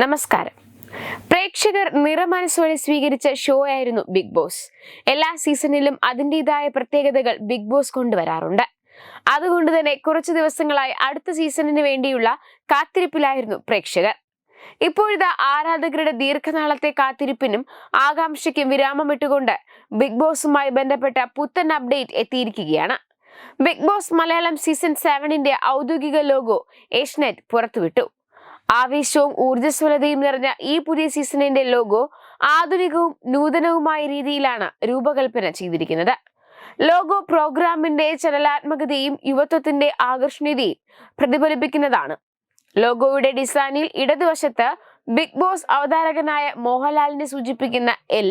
നമസ്കാരം. പ്രേക്ഷകർ നിറമനസ്സോടെ സ്വീകരിച്ച ഷോ ആയിരുന്നു ബിഗ് ബോസ്. എല്ലാ സീസണിലും അതിൻ്റെതായ പ്രത്യേകതകൾ ബിഗ് ബോസ് കൊണ്ടുവരാറുണ്ട്. അതുകൊണ്ട് തന്നെ കുറച്ചു ദിവസങ്ങളായി അടുത്ത സീസണിന് വേണ്ടിയുള്ള കാത്തിരിപ്പിലായിരുന്നു പ്രേക്ഷകർ. ഇപ്പോഴിതാ ആരാധകരുടെ ദീർഘനാളത്തെ കാത്തിരിപ്പിനും ആകാംക്ഷയ്ക്കും വിരാമമിട്ടുകൊണ്ട് ബിഗ് ബോസുമായി ബന്ധപ്പെട്ട പുത്തൻ അപ്ഡേറ്റ് എത്തിയിരിക്കുകയാണ്. ബിഗ് ബോസ് മലയാളം സീസൺ 7ന്റെ ഔദ്യോഗിക ലോഗോ ഏഷ്യനെറ്റ് പുറത്തുവിട്ടു. ആവേശവും ഊർജ്ജസ്വലതയും നിറഞ്ഞ ഈ പുതിയ സീസണിന്റെ ലോഗോ ആധുനികവും നൂതനവുമായ രീതിയിലാണ് രൂപകൽപ്പന ചെയ്തിരിക്കുന്നത്. ലോഗോ പ്രോഗ്രാമിന്റെ ചലനാത്മകതയും യുവത്വത്തിന്റെ ആകർഷണീയതയും പ്രതിഫലിപ്പിക്കുന്നതാണ്. ലോഗോയുടെ ഡിസൈനിൽ ഇടതുവശത്ത് ബിഗ് ബോസ് അവതാരകനായ മോഹൻലാലിനെ സൂചിപ്പിക്കുന്ന എൽ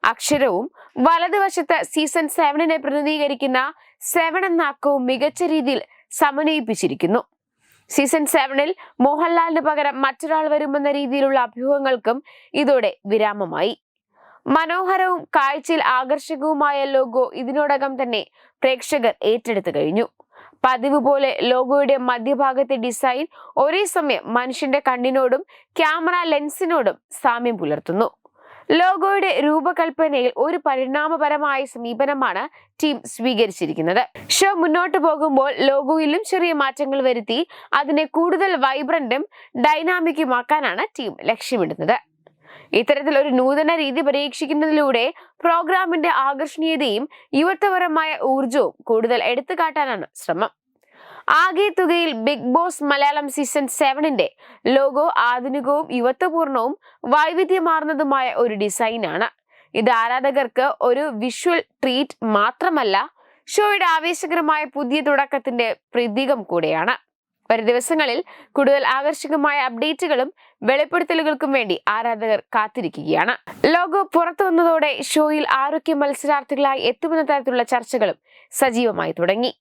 അക്ഷരവും വലതുവശത്ത് സീസൺ 7നെ പ്രതിനിധീകരിക്കുന്ന 7 എന്ന അക്കവും മികച്ച രീതിയിൽ സമന്വയിപ്പിച്ചിരിക്കുന്നു. സീസൺ 7ൽ മോഹൻലാലിന് പകരം മറ്റൊരാൾ വരുമെന്ന രീതിയിലുള്ള അഭ്യൂഹങ്ങൾക്കും ഇതോടെ വിരാമമായി. മനോഹരവും കാഴ്ചയിൽ ആകർഷകവുമായ ലോഗോ ഇതിനോടകം തന്നെ പ്രേക്ഷകർ ഏറ്റെടുത്തു കഴിഞ്ഞു. പതിവ് പോലെ ലോഗോയുടെ മധ്യഭാഗത്തെ ഡിസൈൻ ഒരേ സമയം മനുഷ്യന്റെ കണ്ണിനോടും ക്യാമറ ലെൻസിനോടും സാമ്യം പുലർത്തുന്നു. ലോഗോയുടെ രൂപകൽപ്പനയിൽ ഒരു പരിണാമപരമായ സമീപനമാണ് ടീം സ്വീകരിച്ചിരിക്കുന്നത്. ഷോ മുന്നോട്ട് പോകുമ്പോൾ ലോഗോയിലും ചെറിയ മാറ്റങ്ങൾ വരുത്തി അതിനെ കൂടുതൽ വൈബ്രന്റും ഡൈനാമിക്കുമാക്കാനാണ് ടീം ലക്ഷ്യമിടുന്നത്. ഇത്തരത്തിൽ ഒരു നൂതന രീതി പരീക്ഷിക്കുന്നതിലൂടെ പ്രോഗ്രാമിന്റെ ആകർഷണീയതയും യുവത്വപരമായ ഊർജവും കൂടുതൽ എടുത്തുകാട്ടാനാണ് ശ്രമം. ആകെ തുകയിൽ ബിഗ് ബോസ് മലയാളം സീസൺ 7ന്റെ ലോഗോ ആധുനികവും യുവത്വപൂർണവും വൈവിധ്യമാർന്നതുമായ ഒരു ഡിസൈനാണ്. ഇത് ആരാധകർക്ക് ഒരു വിഷ്വൽ ട്രീറ്റ് മാത്രമല്ല, ഷോയുടെ ആവേശകരമായ പുതിയ തുടക്കത്തിന്റെ പ്രതീകം കൂടെയാണ്. വരും ദിവസങ്ങളിൽ കൂടുതൽ ആകർഷകമായ അപ്ഡേറ്റുകളും വെളിപ്പെടുത്തലുകൾക്കും വേണ്ടി ആരാധകർ കാത്തിരിക്കുകയാണ്. ലോഗോ പുറത്തു വന്നതോടെ ഷോയിൽ ആരൊക്കെ മത്സരാർത്ഥികളായി എത്തുമെന്ന തരത്തിലുള്ള ചർച്ചകളും സജീവമായി തുടങ്ങി.